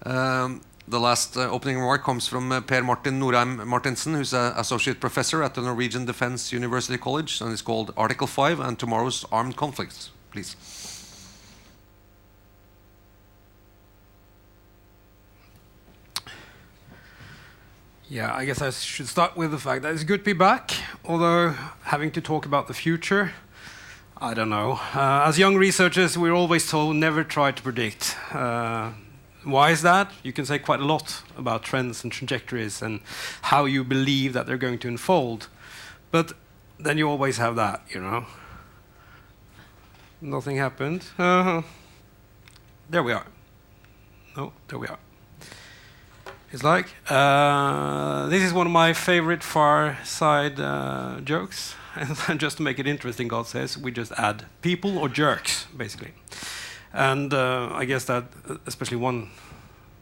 The last opening remark comes from Per Martin Norheim-Martinsen, who's an associate professor at the Norwegian Defense University College, and it's called Article 5 and Tomorrow's Armed Conflicts. Please. Yeah, I guess I should start with the fact that it's good to be back, although having to talk about the future, I don't know. As young researchers, we're always told never try to predict. Why is that? You can say quite a lot about trends and trajectories and how you believe that they're going to unfold. But then you always have that, you know. Nothing happened. There we are. No, there we are. It's like, this is one of my favorite Far Side jokes. And just to make it interesting, God says, we just add people or jerks, basically. And I guess that especially one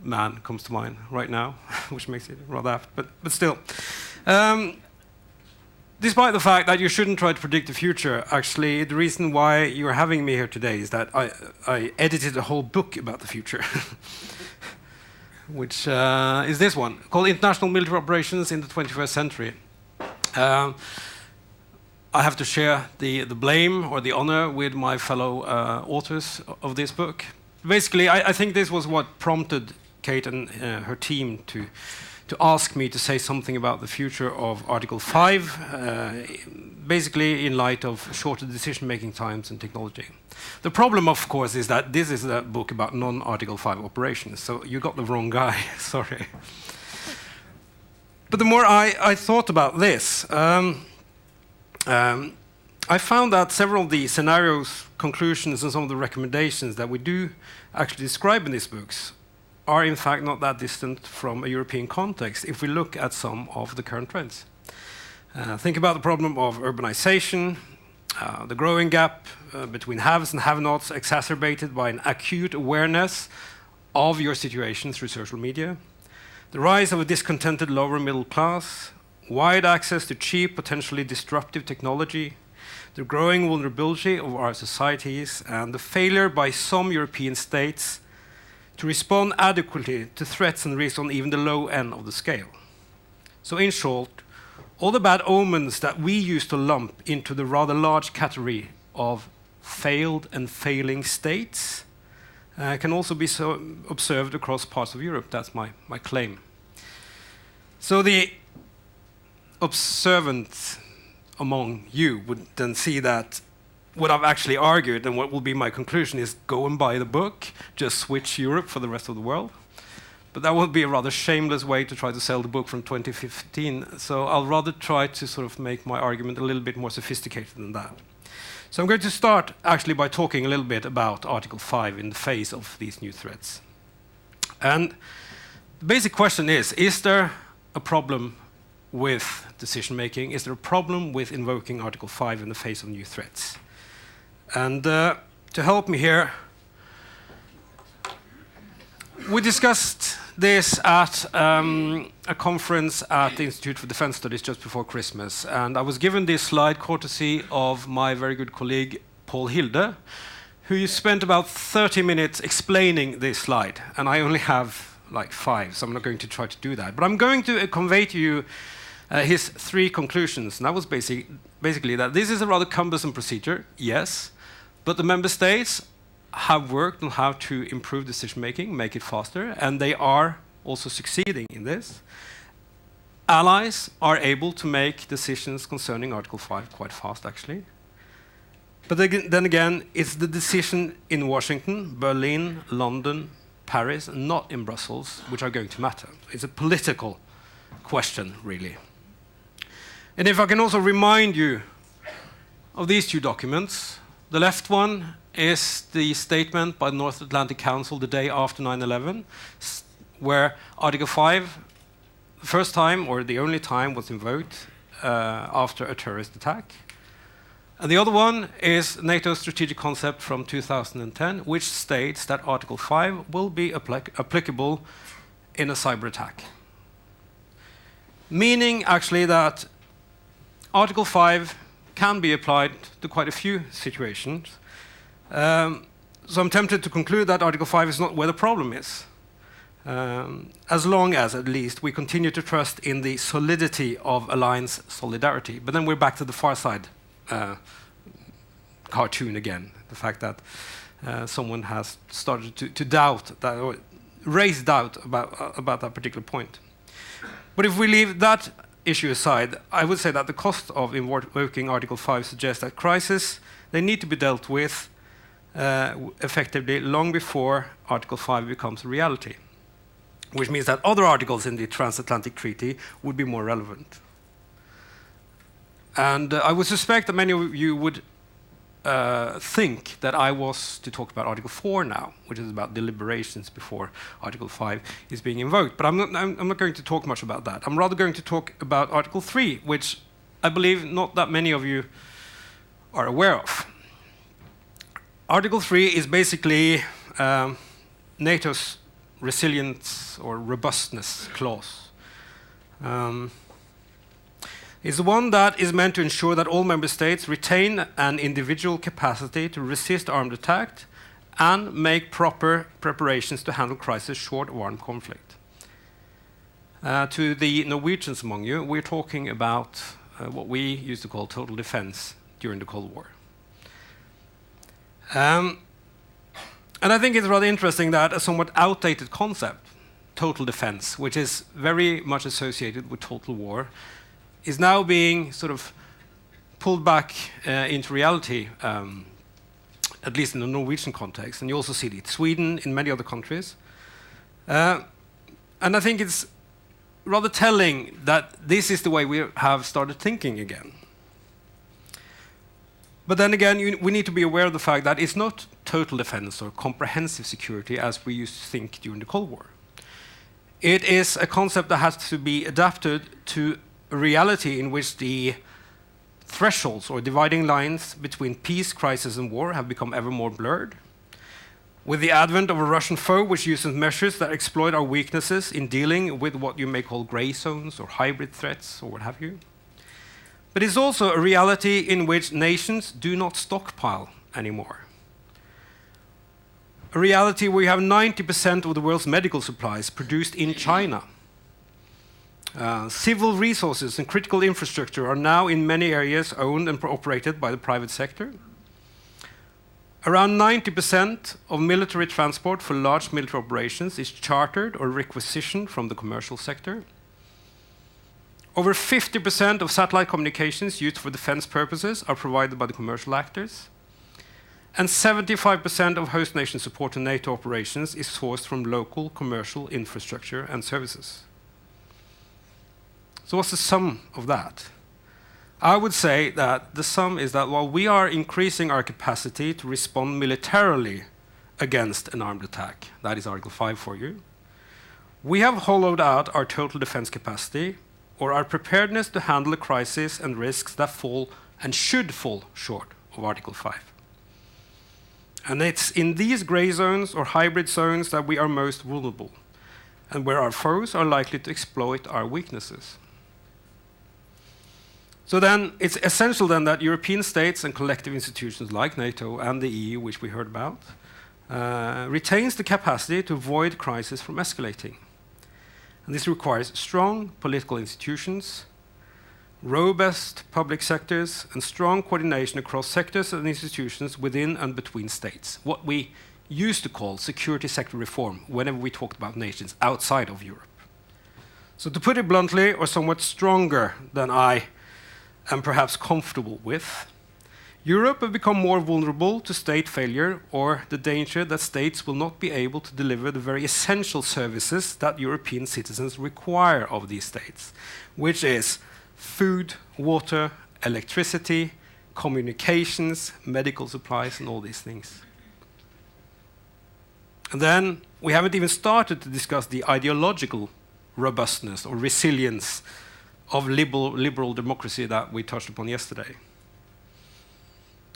man comes to mind right now, which makes it rather apt, but still. Despite the fact that you shouldn't try to predict the future, actually, the reason why you're having me here today is that I edited a whole book about the future, which is this one, called International Military Operations in the 21st Century. I have to share the blame or the honor with my fellow authors of this book. Basically, I think this was what prompted Kate and her team to ask me to say something about the future of Article 5, basically in light of shorter decision-making times and technology. The problem, of course, is that this is a book about non-Article 5 operations, so you got the wrong guy, sorry. But the more I thought about this, I found that several of the scenarios, conclusions, and some of the recommendations that we do actually describe in these books are in fact not that distant from a European context if we look at some of the current trends. Think about the problem of urbanization, the growing gap between haves and have-nots exacerbated by an acute awareness of your situation through social media, the rise of a discontented lower middle class, wide access to cheap, potentially disruptive technology, the growing vulnerability of our societies, and the failure by some European states to respond adequately to threats and risks on even the low end of the scale. So in short, all the bad omens that we used to lump into the rather large category of failed and failing states can also be observed across parts of Europe. That's my claim. So the observant among you would then see that what I've actually argued and what will be my conclusion is go and buy the book, just switch Europe for the rest of the world. But that would be a rather shameless way to try to sell the book from 2015, so I'll rather try to sort of make my argument a little bit more sophisticated than that. So I'm going to start actually by talking a little bit about Article 5 in the face of these new threats. And the basic question is there a problem with decision-making? Is there a problem with invoking Article 5 in the face of new threats? And to help me here, we discussed this at a conference at the Institute for Defense Studies just before Christmas. And I was given this slide courtesy of my very good colleague, Paul Hilde, who spent about 30 minutes explaining this slide. And I only have like 5, so I'm not going to try to do that. But I'm going to convey to you his 3 conclusions. And that was basically that this is a rather cumbersome procedure, yes, but the member states have worked on how to improve decision-making, make it faster, and they are also succeeding in this. Allies are able to make decisions concerning Article 5 quite fast, actually. But then again, it's the decision in Washington, Berlin, London, Paris, and not in Brussels, which are going to matter. It's a political question, really. And if I can also remind you of these 2 documents, the left one is the statement by the North Atlantic Council the day after 9/11, where Article 5, the first time or the only time, was invoked after a terrorist attack. And the other one is NATO's strategic concept from 2010, which states that Article 5 will be applicable in a cyber attack. Meaning, actually, that Article 5 can be applied to quite a few situations. So I'm tempted to conclude that Article 5 is not where the problem is. as long as, at least, we continue to trust in the solidity of alliance solidarity. But then we're back to the far side cartoon again, the fact that someone has started to doubt that, or raise doubt about that particular point. But if we leave that issue aside, I would say that the cost of invoking Article 5 suggests that crises, they need to be dealt with effectively long before Article 5 becomes a reality, which means that other articles in the transatlantic treaty would be more relevant. And I would suspect that many of you would think that I was to talk about Article 4 now, which is about deliberations before Article 5 is being invoked. But I'm not going to talk much about that. I'm rather going to talk about Article 3, which I believe not that many of you are aware of. Article 3 is basically NATO's resilience or robustness clause. Is one that is meant to ensure that all member states retain an individual capacity to resist armed attack and make proper preparations to handle crisis short of armed conflict. To the Norwegians among you, we're talking about what we used to call total defense during the Cold War. And I think it's rather interesting that a somewhat outdated concept, total defense, which is very much associated with total war, is now being sort of pulled back into reality, at least in the Norwegian context, and you also see it in Sweden, in many other countries. And I think it's rather telling that this is the way we have started thinking again. But then again, we need to be aware of the fact that it's not total defense or comprehensive security as we used to think during the Cold War. It is a concept that has to be adapted to a reality in which the thresholds or dividing lines between peace, crisis, and war have become ever more blurred. With the advent of a Russian foe which uses measures that exploit our weaknesses in dealing with what you may call gray zones or hybrid threats or what have you. But it's also a reality in which nations do not stockpile anymore. A reality where you have 90% of the world's medical supplies produced in China. Civil resources and critical infrastructure are now in many areas owned and operated by the private sector. Around 90% of military transport for large military operations is chartered or requisitioned from the commercial sector. Over 50% of satellite communications used for defense purposes are provided by the commercial actors. And 75% of host nation support to NATO operations is sourced from local commercial infrastructure and services. So what's the sum of that? I would say that the sum is that while we are increasing our capacity to respond militarily against an armed attack, that is Article 5 for you, we have hollowed out our total defense capacity or our preparedness to handle a crisis and risks that fall and should fall short of Article 5. And it's in these gray zones or hybrid zones that we are most vulnerable and where our foes are likely to exploit our weaknesses. So then, it's essential then that European states and collective institutions like NATO and the EU, which we heard about, retains the capacity to avoid crisis from escalating. And this requires strong political institutions, robust public sectors, and strong coordination across sectors and institutions within and between states, what we used to call security sector reform whenever we talked about nations outside of Europe. So to put it bluntly, or somewhat stronger than I am perhaps comfortable with, Europe have become more vulnerable to state failure or the danger that states will not be able to deliver the very essential services that European citizens require of these states, which is food, water, electricity, communications, medical supplies, and all these things. And then we haven't even started to discuss the ideological robustness or resilience of liberal democracy that we touched upon yesterday.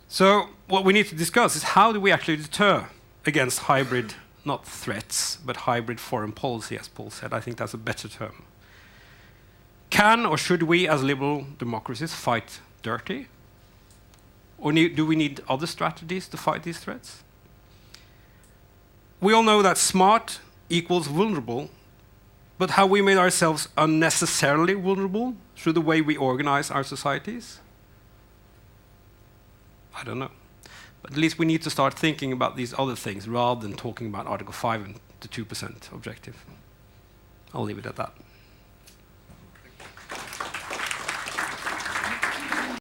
So what we need to discuss is how do we actually deter against hybrid, not threats, but hybrid foreign policy, as Paul said. I think that's a better term. Can or should we as liberal democracies fight dirty? Or do we need other strategies to fight these threats? We all know that smart equals vulnerable, but have we made ourselves unnecessarily vulnerable through the way we organize our societies? I don't know. But at least we need to start thinking about these other things rather than talking about Article 5 and the 2% objective. I'll leave it at that.